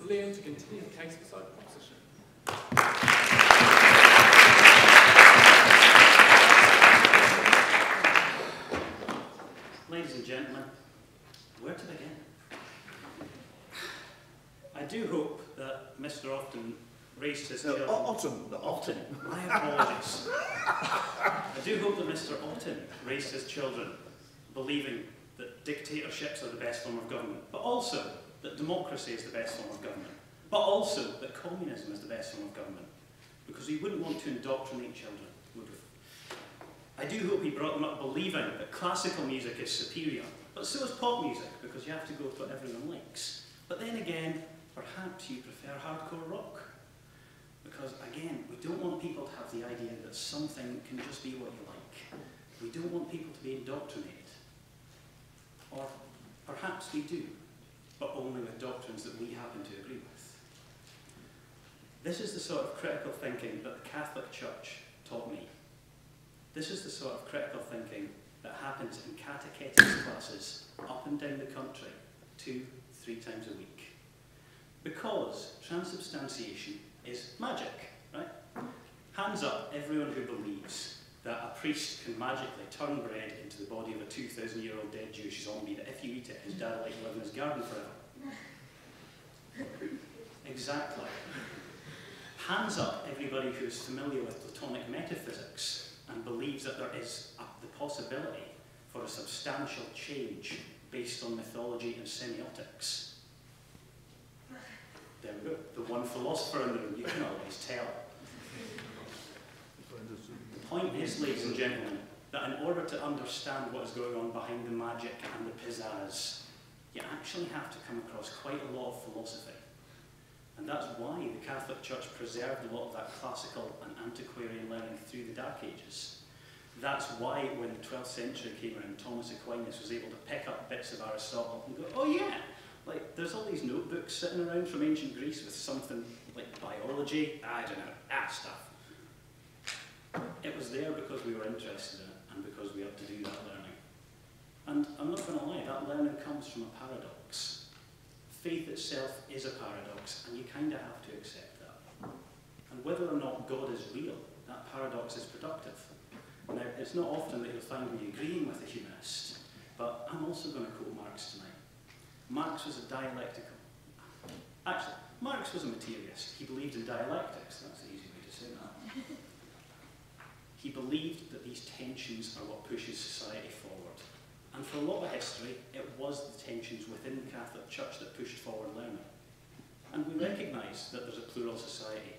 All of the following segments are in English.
Liam to continue the case beside the proposition. Ladies and gentlemen, where to begin? I do hope that Mr. Often raised his children... Often. My apologies. I do hope that Mr. Often raised his children believing that dictatorships are the best form of government, but also that democracy is the best form of government, but also that communism is the best form of government, because we wouldn't want to indoctrinate children, would we? I do hope he brought them up believing that classical music is superior, but so is pop music, because you have to go with what everyone likes. But then again, perhaps you prefer hardcore rock. Because again, we don't want people to have the idea that something can just be what you like. We don't want people to be indoctrinated. Or perhaps we do, but only with doctrines that we happen to agree with. This is the sort of critical thinking that the Catholic Church taught me. This is the sort of critical thinking that happens in catechetics classes up and down the country 2-3 times a week. Because transubstantiation is magic, right? Hands up everyone who believes that a priest can magically turn bread into the body of a 2,000-year-old dead Jewish zombie that if you eat it, his dad will live in his garden forever. Exactly. Hands up everybody who is familiar with Platonic metaphysics and believes that there is the possibility for a substantial change based on mythology and semiotics. There we go. The one philosopher in the room, you can always tell. The point is, ladies and gentlemen, that in order to understand what is going on behind the magic and the pizzazz, you actually have to come across quite a lot of philosophy. And that's why the Catholic Church preserved a lot of that classical and antiquarian learning through the Dark Ages. That's why when the 12th century came around, Thomas Aquinas was able to pick up bits of Aristotle and go, oh yeah, like there's all these notebooks sitting around from ancient Greece with something like biology, I don't know, stuff. It was there because we were interested in it and because we had to do that learning. And I'm not going to lie, that learning comes from a paradox. Faith itself is a paradox, and you kind of have to accept that. And whether or not God is real, that paradox is productive. Now, it's not often that you'll find me agreeing with a humanist, but I'm also going to quote Marx tonight. Marx was a dialectical... Actually, Marx was a materialist. He believed in dialectics. That's the easy way to say that. He believed that these tensions are what pushes society forward. And for a lot of history, it was the tensions within the Catholic Church that pushed forward learning. And we recognise that there's a plural society.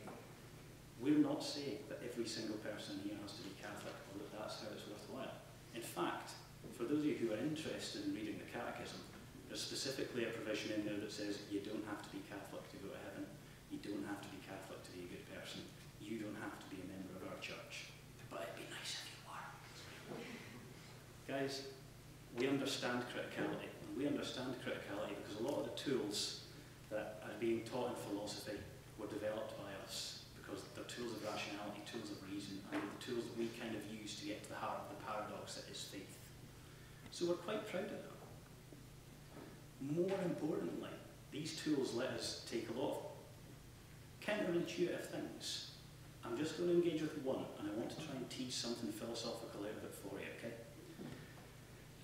We're not saying that every single person here has to be Catholic or that that's how it's worthwhile. In fact, for those of you who are interested in reading the Catechism, there's specifically a provision in there that says you don't have to be Catholic to go to heaven. You don't have to be Catholic to be a good person. You don't have to be a member of our church. But it'd be nice if you were. Guys, we understand criticality. And we understand criticality because a lot of the tools that are being taught in philosophy were developed by us because they're tools of rationality, tools of reason, and the tools that we kind of use to get to the heart of the paradox that is faith. So we're quite proud of them. More importantly, these tools let us take a lot of counterintuitive things. I'm just going to engage with one, and I want to try and tease something philosophical out of it for you, okay?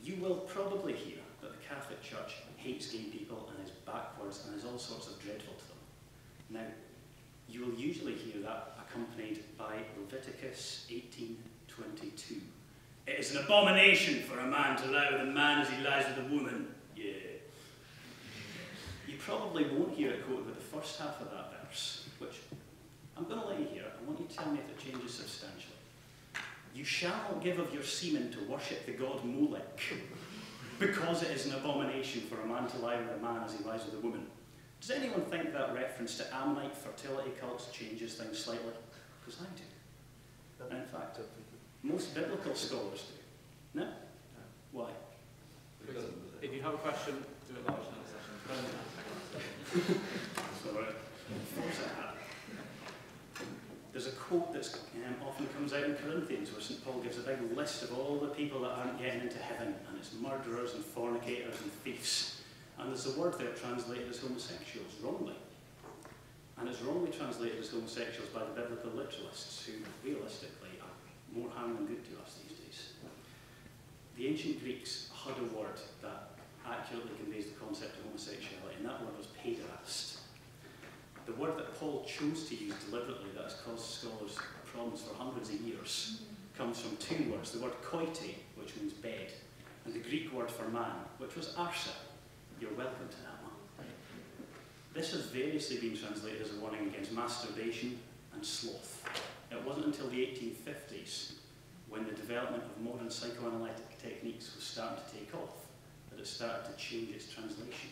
You will probably hear that the Catholic Church hates gay people and is backwards and is all sorts of dreadful to them. Now, you will usually hear that accompanied by Leviticus 18:22. It is an abomination for a man to lie with a man as he lies with a woman. Yeah. You probably won't hear it quoted with the first half of that verse, which I'm going to let you hear. I want you to tell me if it changes substantially. You shall not give of your semen to worship the god Molech, because it is an abomination for a man to lie with a man as he lies with a woman. Does anyone think that reference to Ammonite fertility cults changes things slightly? Because I do. And in fact, most biblical scholars do. No? Why? If you have a question, do it large in the session. Sorry. There's a quote that often comes out in Corinthians where St. Paul gives a big list of all the people that aren't getting into heaven, and it's murderers and fornicators and thieves. And there's a word there translated as homosexuals, wrongly. And it's wrongly translated as homosexuals by the biblical literalists, who realistically are more harm than good to us these days. The ancient Greeks had a word that accurately conveys the concept of homosexuality, and that word was paiderast. The word that Paul chose to use deliberately, that has caused scholars problems for hundreds of years, comes from two words. The word koite, which means bed, and the Greek word for man, which was arsa. You're welcome to that one. This has variously been translated as a warning against masturbation and sloth. It wasn't until the 1850s, when the development of modern psychoanalytic techniques was starting to take off, that it started to change its translation.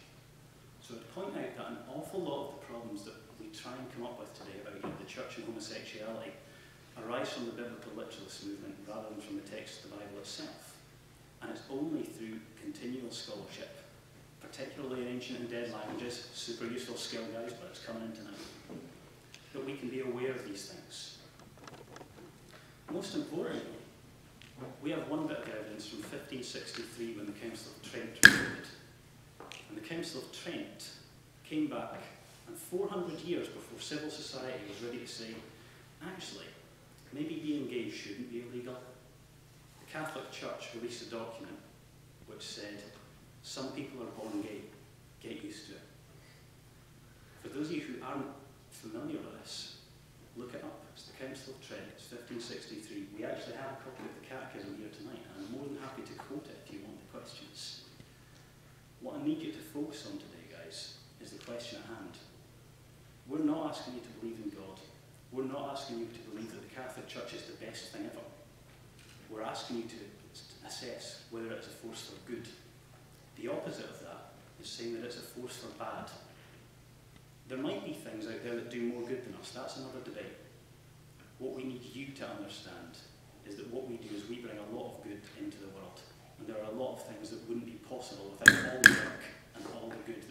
So I'd point out that an awful lot of the problems that we try and come up with today about the church and homosexuality arise from the biblical literalist movement rather than from the text of the Bible itself. And it's only through continual scholarship, particularly in ancient and dead languages, super useful skill, guys, but it's coming into now, that we can be aware of these things. Most importantly, we have one bit of evidence from 1563 when the Council of Trent was founded. And the Council of Trent came back, and 400 years before civil society was ready to say, actually, maybe being gay shouldn't be illegal, the Catholic Church released a document which said, some people are born gay, get used to it. For those of you who aren't familiar with this, look it up. It's the Council of Trent, it's 1563. We actually have a copy of the Catechism here tonight, and I'm more than happy to quote it if you want the questions. What I need you to focus on today, guys, is the question at hand. We're not asking you to believe in God. We're not asking you to believe that the Catholic Church is the best thing ever. We're asking you to assess whether it's a force for good. The opposite of that is saying that it's a force for bad. There might be things out there that do more good than us. That's another debate. What we need you to understand is that what we do is we bring a lot of good into the world. And there are a lot of things that wouldn't be possible without all the work and all the good